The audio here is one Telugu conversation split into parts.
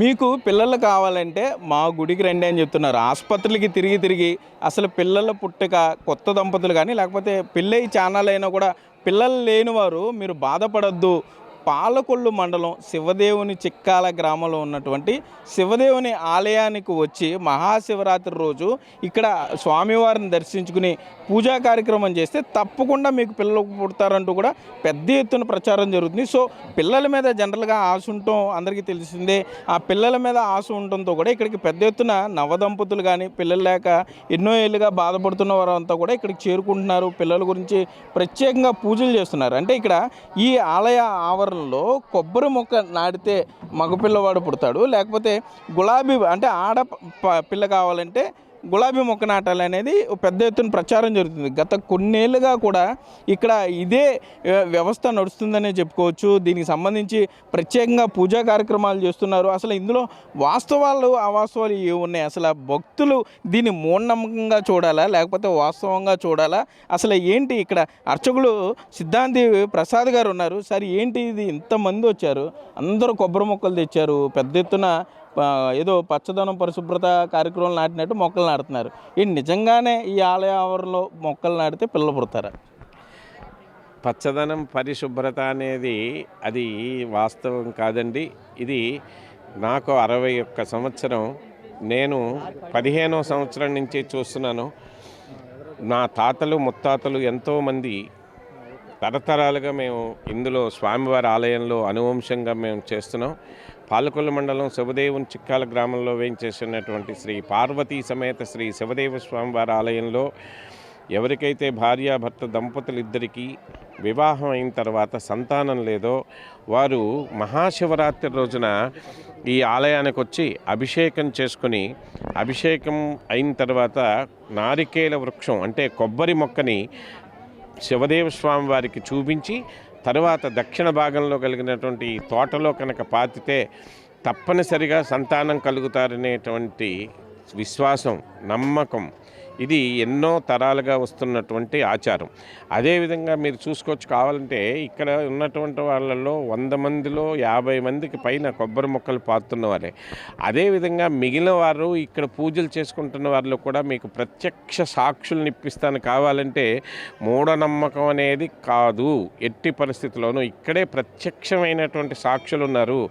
మీకు పిల్లలు కావాలంటే మా గుడికి రండి అని చెప్తున్నారు. ఆసుపత్రులకి తిరిగి తిరిగి అసలు పిల్లల పుట్టక కొత్త దంపతులు కానీ లేకపోతే పెళ్ళై చానాలైనా కూడా పిల్లలు లేనివారు మీరు బాధపడద్దు. పాలకొల్లు మండలం శివదేవుని చిక్కాల గ్రామంలో ఉన్నటువంటి శివదేవుని ఆలయానికి వచ్చి మహాశివరాత్రి రోజు ఇక్కడ స్వామివారిని దర్శించుకుని పూజా కార్యక్రమం చేస్తే తప్పకుండా మీకు పిల్లలు పుడతారంటూ కూడా పెద్ద ఎత్తున ప్రచారం జరుగుతుంది. సో పిల్లల మీద జనరల్గా ఆశ ఉండటం అందరికీ తెలిసిందే. ఆ పిల్లల మీద ఆశ ఉండటంతో కూడా ఇక్కడికి పెద్ద ఎత్తున నవదంపతులు కానీ పిల్లలు లేక ఎన్నో ఏళ్ళుగా బాధపడుతున్న వారంతా కూడా ఇక్కడికి చేరుకుంటున్నారు. పిల్లల గురించి ప్రత్యేకంగా పూజలు చేస్తున్నారు. అంటే ఇక్కడ ఈ ఆలయ ఆవరణలో కొబ్బరి మొక్క నాటితే మగపిల్లవాడు పుడతాడు, లేకపోతే గులాబీ అంటే పిల్ల కావాలంటే గులాబీ మొక్క నాటాలి అనేది పెద్ద ఎత్తున ప్రచారం జరుగుతుంది. గత కొన్నేళ్ళుగా కూడా ఇక్కడ ఇదే వ్యవస్థ నడుస్తుందనే చెప్పుకోవచ్చు. దీనికి సంబంధించి ప్రత్యేకంగా పూజా కార్యక్రమాలు చేస్తున్నారు. అసలు ఇందులో వాస్తవాలు అవాస్తవాలు ఏమున్నాయి, అసలు భక్తులు దీన్ని మూఢనమ్మకంగా చూడాలా లేకపోతే వాస్తవంగా చూడాలా, అసలు ఏంటి? ఇక్కడ అర్చకులు సిద్ధాంతి ప్రసాద్ గారు ఉన్నారు. సార్ ఏంటి ఇది, ఇంతమంది వచ్చారు, అందరూ కొబ్బరి మొక్కలు తెచ్చారు, పెద్ద ఎత్తున ఏదో పచ్చదనం పరిశుభ్రత కార్యక్రమాలు నాటినట్టు మొక్కలు నాటుతున్నారు. నిజంగానే ఈ ఆలయ ఆవరణలో మొక్కలు నాటితే పిల్లలు పుడతారా? పచ్చదనం పరిశుభ్రత అనేది అది వాస్తవం కాదండి. ఇది నాకు 61 సంవత్సరం, నేను 15వ సంవత్సరం నుంచి చూస్తున్నాను. నా తాతలు ముత్తాతలు ఎంతోమంది తరతరాలుగా మేము ఇందులో స్వామివారి ఆలయంలో అనువంశంగా మేము చేస్తున్నాం. పాలకొల్లు మండలం శివదేవుని చిక్కాల గ్రామంలో వేయించేసినటువంటి శ్రీ పార్వతీ సమేత శ్రీ శివదేవ స్వామివారి ఆలయంలో ఎవరికైతే భార్యాభర్త దంపతులు ఇద్దరికీ వివాహం అయిన తర్వాత సంతానం లేదో వారు మహాశివరాత్రి రోజున ఈ ఆలయానికి వచ్చి అభిషేకం చేసుకుని, అభిషేకం అయిన తర్వాత నారికేల వృక్షం అంటే కొబ్బరి మొక్కని శివదేవ స్వామి వారికి చూపించి తర్వాత దక్షిణ భాగంలో కలిగినటువంటి తోటలో కనుక పాతితే తప్పనిసరిగా సంతానం కలుగుతారనేటువంటి విశ్వాసం, నమ్మకం, ఇది ఎన్నో తరాలుగా వస్తున్నటువంటి ఆచారం. అదేవిధంగా మీరు చూసుకోవచ్చు, కావాలంటే ఇక్కడ ఉన్నటువంటి వాళ్ళల్లో 100 మందిలో 50 మందికి పైన కొబ్బరి మొక్కలు పాతున్న వారే. అదేవిధంగా మిగిలిన వారు ఇక్కడ పూజలు చేసుకుంటున్న వారిలో కూడా మీకు ప్రత్యక్ష సాక్షులను ఇప్పిస్తాను. కావాలంటే మూఢనమ్మకం అనేది కాదు, ఎట్టి పరిస్థితుల్లోనూ ఇక్కడే ప్రత్యక్షమైనటువంటి సాక్షులు ఉన్నారు.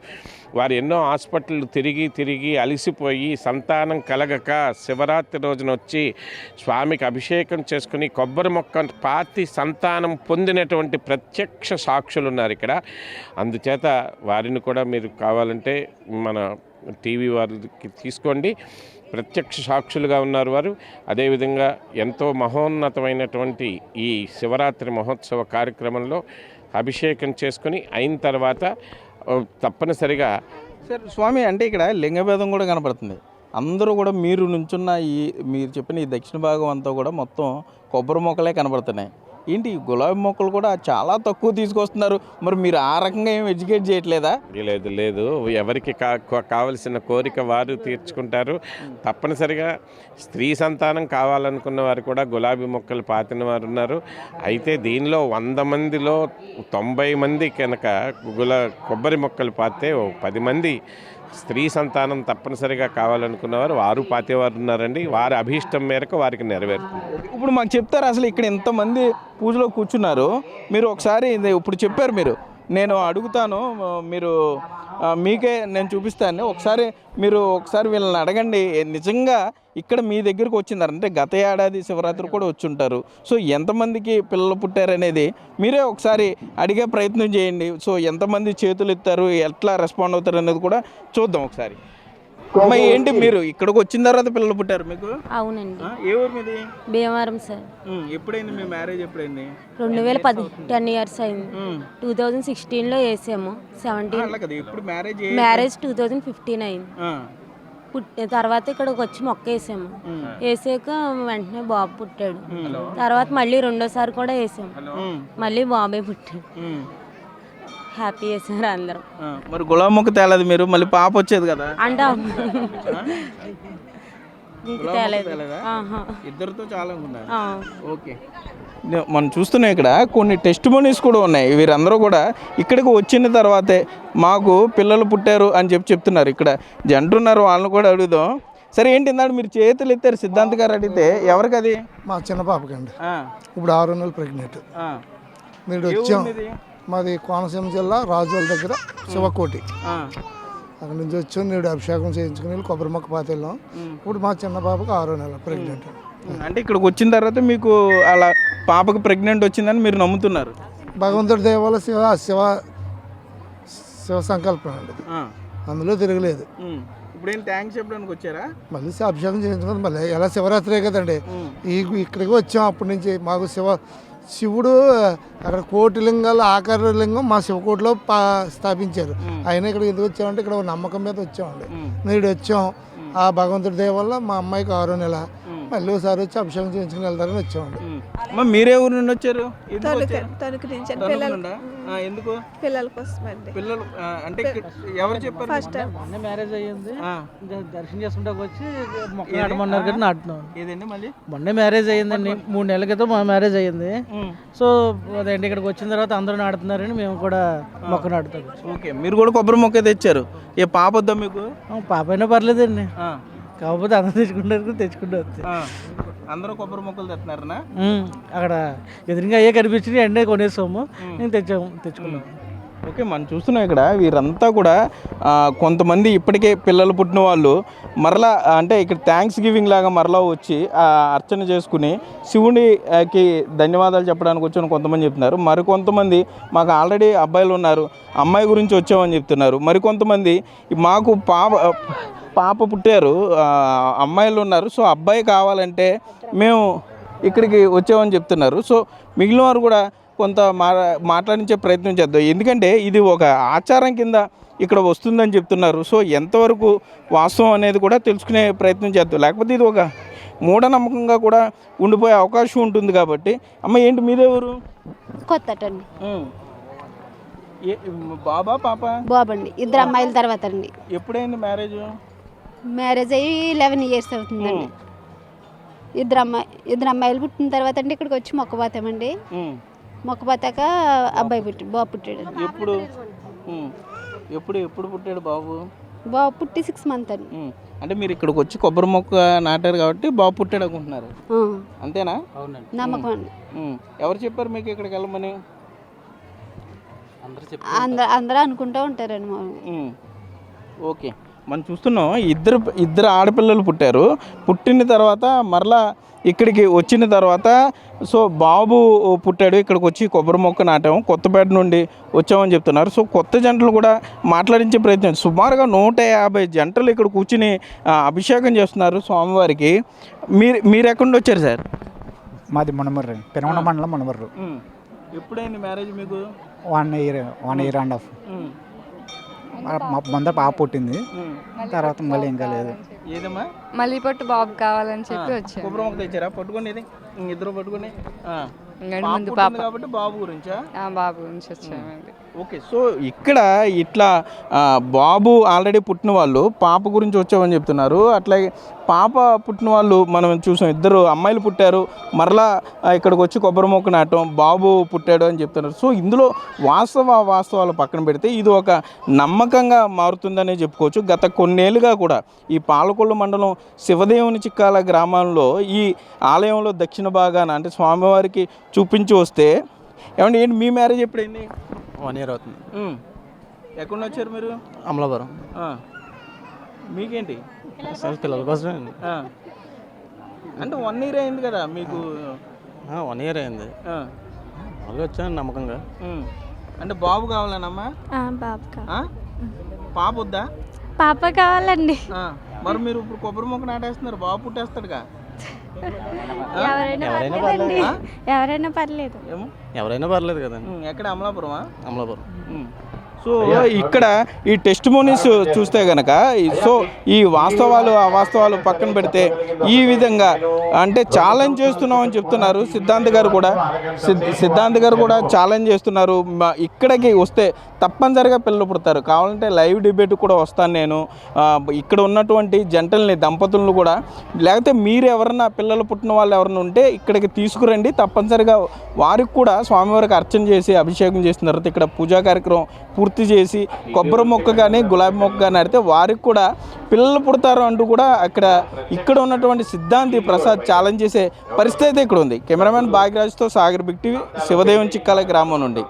వారు ఎన్నో హాస్పిటళ్ళు తిరిగి అలసిపోయి సంతానం కలగక శివరాత్రి రోజున వచ్చి స్వామికి అభిషేకం చేసుకుని కొబ్బరి మొక్క పాతి సంతానం పొందినటువంటి ప్రత్యక్ష సాక్షులు ఉన్నారు ఇక్కడ. అందుచేత వారిని కూడా మీరు కావాలంటే మన టీవీ వారికి తీసుకోండి, ప్రత్యక్ష సాక్షులుగా ఉన్నారు వారు. అదేవిధంగా ఎంతో మహోన్నతమైనటువంటి ఈ శివరాత్రి మహోత్సవ కార్యక్రమంలో అభిషేకం చేసుకుని అయిన తర్వాత తప్పనిసరిగా సార్ స్వామి అంటే ఇక్కడ లింగభేదం కూడా కనపడుతుంది. అందరూ కూడా మీరు నుంచున్న మీరు చెప్పిన ఈ దక్షిణ భాగం అంతా కూడా మొత్తం కొబ్బరి మొక్కలే కనబడుతున్నాయి. ఏంటి గులాబీ మొక్కలు కూడా చాలా తక్కువ తీసుకొస్తున్నారు, మరి మీరు ఆ రకంగా ఏం ఎడ్యుకేట్ చేయట్లేదా? లేదు, ఎవరికి కావలసిన కోరిక వారు తీర్చుకుంటారు. తప్పనిసరిగా స్త్రీ సంతానం కావాలనుకున్న వారు కూడా గులాబీ మొక్కలు పాతిన వారు ఉన్నారు. అయితే దీనిలో 100 మందిలో 90 మంది కనుక కొబ్బరి మొక్కలు పాతే 10 మంది స్త్రీ సంతానం తప్పనిసరిగా కావాలనుకున్నవారు వారు పాతేవారు ఉన్నారండి. వారి అభీష్టం మేరకు వారికి నెరవేరుతుంది. ఇప్పుడు మాకు చెప్తారు, అసలు ఇక్కడ ఎంతమంది పూజలో కూర్చున్నారు మీరు ఒకసారి ఇప్పుడు చెప్పారు, నేను అడుగుతాను, మీరు మీకే నేను చూపిస్తాను. ఒకసారి వీళ్ళని అడగండి, నిజంగా ఇక్కడ మీ దగ్గరకు వచ్చిందంటే గత ఏడాది శివరాత్రి కూడా వచ్చి ఉంటారు. సో ఎంతమందికి పిల్లలు పుట్టారనేది మీరే ఒకసారి అడిగే ప్రయత్నం చేయండి. సో ఎంతమంది చేతులు ఎత్తారు, ఎట్లా రెస్పాండ్ అవుతారు అనేది కూడా చూద్దాం ఒకసారి. అమ్మాయి ఏంటి, మీరు ఇక్కడికి వచ్చిన తర్వాత పిల్లలు పుట్టారు మీకు? అవునండి. ఏ ఊరు మీది? భీమవరం సార్. ఎప్పుడైంది మీ మ్యారేజ్? ఎప్పుడైంది? 2010 10 ఇయర్స్ అయింది. 2016లో వేసాము. 17 మ్యారేజ్ 2015 అయింది. తర్వాత ఇక్కడికి వచ్చి మొక్క వేసాము. వేసాక వెంటనే బాబు పుట్టాడు. తర్వాత మళ్ళీ రెండోసారి కూడా వేసాము, మళ్ళీ బాబే పుట్టాడు. హ్యాపీ చేశారు అందరం. మరి గులాబీ మొక్క తేలేదు మీరు, మళ్ళీ పాప వచ్చేది కదా అంటే ఇద్దరితో చాలా ఓకే. మనం చూస్తున్నాం ఇక్కడ కొన్ని టెస్ట్ మనీస్ కూడా ఉన్నాయి. వీరందరూ కూడా ఇక్కడికి వచ్చిన తర్వాతే మాకు పిల్లలు పుట్టారు అని చెప్తున్నారు. ఇక్కడ జంట ఉన్నారు, వాళ్ళని కూడా అడుగుదాం. సరే ఏంటి ఇందాక మీరు చేతులు ఎత్తారు సిద్ధాంత్ గారు అడిగితే ఎవరికి అది? మా చిన్న పాపకండి. ఇప్పుడు 6 నెలలు ప్రెగ్నెంట్. మీరు వచ్చాం. మాది కోనసీమ జిల్లా రాజుల దగ్గర శివకోటి. అక్కడ నుంచి వచ్చాం. నేడు అభిషేకం చేయించుకుని వెళ్ళి కొబ్బరి మొక్క పాత వెళ్ళాం. ఇప్పుడు మా చిన్న పాపకు 6 నెలలు ప్రెగ్నెంట్. అంటే ఇక్కడికి వచ్చిన తర్వాత మీకు అలా పాపకు ప్రెగ్నెంట్ వచ్చిందని మీరు నమ్ముతున్నారు? భగవంతుడి దయ వల్ల శివ సంకల్పం అండి, అందులో తిరగలేదు. ఇప్పుడు ఏం థ్యాంక్స్ చెప్పడానికి వచ్చారా? మళ్ళీ అభిషేకం చేయించుకుని మళ్ళీ ఎలా శివరాత్రే కదండి. ఇక్కడికి వచ్చాం. అప్పటి నుంచి మాకు శివుడు అక్కడ కోటి లింగాలు ఆకార లింగం మా శివకోటిలో స్థాపించారు. అయినా ఇక్కడికి ఎందుకు వచ్చామంటే ఇక్కడ నమ్మకం మీద వచ్చామండి. నేడు వచ్చాం. ఆ భగవంతుడి దయ వల్ల మా అమ్మాయికి 6వ నెల. మళ్ళీ ఒకసారి వచ్చి అభిషేకం చేయించుకుని వెళ్తారని వచ్చామండి. మీరే ఊరు నుండి వచ్చారు? ఎందుకు? పిల్లల కోసం అండి. పిల్లలు అంటే ఎవరు చెప్పారు? మొన్న మ్యారేజ్ అయ్యింది, దర్శనం చేసుకుంటా వచ్చి మొక్క నాటమన్నారు కదా నాటున్నాం. ఏదండి మళ్ళీ? మొన్నే మ్యారేజ్ అయ్యిందండి, 3 నెలల క్రితం మా మ్యారేజ్ అయ్యింది. సో అదేంటి ఇక్కడికి వచ్చిన తర్వాత అందరూ నాటుతున్నారని మేము కూడా మొక్క నాటుతాం. ఓకే, మీరు కూడా కొబ్బరి మొక్క తెచ్చారు. ఏ పాప వద్దా మీకు? పాప అయినా పర్లేదండి, కాకపోతే అందరూ తెచ్చుకుంటారు. అందరూ కొబ్బరి మొక్కలు తెస్తున్నారనా? అక్కడ ఎదురుగా అయ్యే కనిపించి ఎండే కొనేసాము, నేను తెచ్చుకున్నాము. ఓకే, మనం చూస్తున్నాం ఇక్కడ వీరంతా కూడా కొంతమంది ఇప్పటికే పిల్లలు పుట్టిన వాళ్ళు మరలా అంటే ఇక్కడ థ్యాంక్స్ గివింగ్ లాగా మరలా వచ్చి అర్చన చేసుకుని శివునికి ధన్యవాదాలు చెప్పడానికి వచ్చాను కొంతమంది చెప్తున్నారు. మరికొంతమంది మాకు ఆల్రెడీ అబ్బాయిలు ఉన్నారు, అమ్మాయి గురించి వచ్చామని చెప్తున్నారు. మరికొంతమంది మాకు పాప పుట్టారు, అమ్మాయిలు ఉన్నారు, సో అబ్బాయి కావాలంటే మేము ఇక్కడికి వచ్చామని చెప్తున్నారు. సో మిగిలిన వారు కూడా కొంత మాట్లాడించే ప్రయత్నం చేద్దాం, ఎందుకంటే ఇది ఒక ఆచారం కింద ఇక్కడ వస్తుందని చెప్తున్నారు. సో ఎంతవరకు వాస్తవం అనేది కూడా తెలుసుకునే ప్రయత్నం చేద్దాం, లేకపోతే ఇది ఒక మూఢనమ్మకంగా కూడా ఉండిపోయే అవకాశం ఉంటుంది. కాబట్టి అమ్మ ఏంటి మీదేవరు? కొత్తటండి. బాబా పాప? బాబండి, 2 అమ్మాయిల తర్వాత అండి. ఎప్పుడైంది మ్యారేజ్? మ్యారేజ్ అయ్యి 11 years అవుతుందండి. 2 అమ్మాయిలు పుట్టిన తర్వాత అండి ఇక్కడికి వచ్చి మొక్కపోతామండి. మొక్కపోతాక బాబు పుట్టాడు. ఎప్పుడు పుట్టాడు బాబు? బాబు పుట్టి 6 months అండి. అంటే మీరు ఇక్కడికి వచ్చి కొబ్బరి మొక్క నాటారు కాబట్టి బాబు పుట్టాడు అనుకుంటున్నారు, అంతేనా? నమ్మకం అండి. ఎవరు చెప్పారు మీకు ఇక్కడికి వెళ్ళమని? అందరూ అనుకుంటూ ఉంటారండి. ఓకే, మనం చూస్తున్నాం ఇద్దరు ఆడపిల్లలు పుట్టారు. పుట్టిన తర్వాత మరలా ఇక్కడికి వచ్చిన తర్వాత సో బాబు పుట్టాడు, ఇక్కడికి వచ్చి కొబ్బరి మొక్క నాటాము, కొత్తపేట నుండి వచ్చామని చెప్తున్నారు. సో కొత్త జంటలు కూడా మాట్లాడించే ప్రయత్నం, సుమారుగా 150 జంటలు ఇక్కడ కూర్చుని అభిషేకం చేస్తున్నారు స్వామివారికి. మీరు ఎక్కడి నుండి వచ్చారు సార్? మాది మునమర్రు, పెనుగొండ మండలం మునమర్రు. ఎప్పుడైంది మ్యారేజ్ మీకు? 1 year 1.5 years. ముందర పాప పుట్టింది, తర్వాత మళ్ళీ ఇంకా లేదు. ఏదమ్మా? మళ్ళీ పొట్టు బాబు కావాలని చెప్పి వచ్చాను. కొబ్బరి మొక్క తెచ్చారా? పట్టుకోండి, ఇది ఇద్దరు పట్టుకోండి. ముందు పాప కాబట్టి బాబు గురించా? బాబు గురించి వచ్చామండి. ఓకే, సో ఇక్కడ ఇట్లా బాబు ఆల్రెడీ పుట్టిన వాళ్ళు పాప గురించి వచ్చామని చెప్తున్నారు. అట్లాగే పాప పుట్టిన వాళ్ళు మనం చూసాం, 2 అమ్మాయిలు పుట్టారు, మరలా ఇక్కడికి వచ్చి కొబ్బరి మొక్క నాటం, బాబు పుట్టాడు అని చెప్తున్నారు. సో ఇందులో వాస్తవాలు పక్కన పెడితే ఇది ఒక నమ్మకంగా మారుతుందనే చెప్పుకోవచ్చు. గత కొన్నేళ్ళుగా కూడా ఈ పాలకొల్లు మండలం శివదేవుని చిక్కాల గ్రామంలో ఈ ఆలయంలో దక్షిణ భాగాన అంటే స్వామివారికి చూపించి వస్తే ఏమంటే ఏంటి మీ మ్యారేజ్ ఎప్పుడైంది? 1 year అవుతుంది. ఎక్కడ వచ్చారు మీరు? అమలాపురం. మీకేంటి? పిల్లల కోసమే అండి. అంటే 1 year అయింది కదా మీకు? 1 year అయింది. మళ్ళీ వచ్చాను నమ్మకంగా. అంటే బాబు కావాలనమ్మా? పాప వద్దా? పాప కావాలండి. మరి మీరు ఇప్పుడు కొబ్బరి మొక్క నాటేస్తున్నారు, బాబు పుట్టేస్తాడుగా? ఎవరైనా పర్లేదు ఎవరైనా పర్లేదు కదండి. ఎక్కడ? అమలాపురమా? అమలాపురం. సో సో ఇక్కడ ఈ టెస్ట్ మోనీస్ చూస్తే గనక సో ఈ వాస్తవాలు అవాస్తవాలు పక్కన పెడితే ఈ విధంగా అంటే ఛాలెంజ్ చేస్తున్నాం అని చెప్తున్నారు సిద్ధాంత్ గారు కూడా ఛాలెంజ్ చేస్తున్నారు. ఇక్కడికి వస్తే తప్పనిసరిగా పిల్లలు పుడతారు, కావాలంటే లైవ్ డిబేట్ కూడా వస్తాను నేను. ఇక్కడ ఉన్నటువంటి జంటల్ని దంపతులను కూడా, లేకపోతే మీరు ఎవరన్నా పిల్లలు పుట్టిన వాళ్ళు ఎవరైనా ఉంటే ఇక్కడికి తీసుకురండి, తప్పనిసరిగా వారికి కూడా స్వామివారికి అర్చన చేసి అభిషేకం చేసిన తర్వాత ఇక్కడ పూజా కార్యక్రమం పూర్తి చేసి కొబ్బరి మొక్క కానీ గులాబీ మొక్క కానీ ఆడితే వారికి కూడా పిల్లలు పుడతారు అంటూ కూడా ఇక్కడ ఉన్నటువంటి సిద్ధాంతి ప్రసాద్ ఛాలెంజ్ చేసే పరిస్థితి అయితే ఇక్కడ ఉంది. కెమెరామెన్ భాగ్యరాజ్తో సాగర్ బిగ్ టీవీ, శివదేవం చిక్కాల గ్రామం నుండి.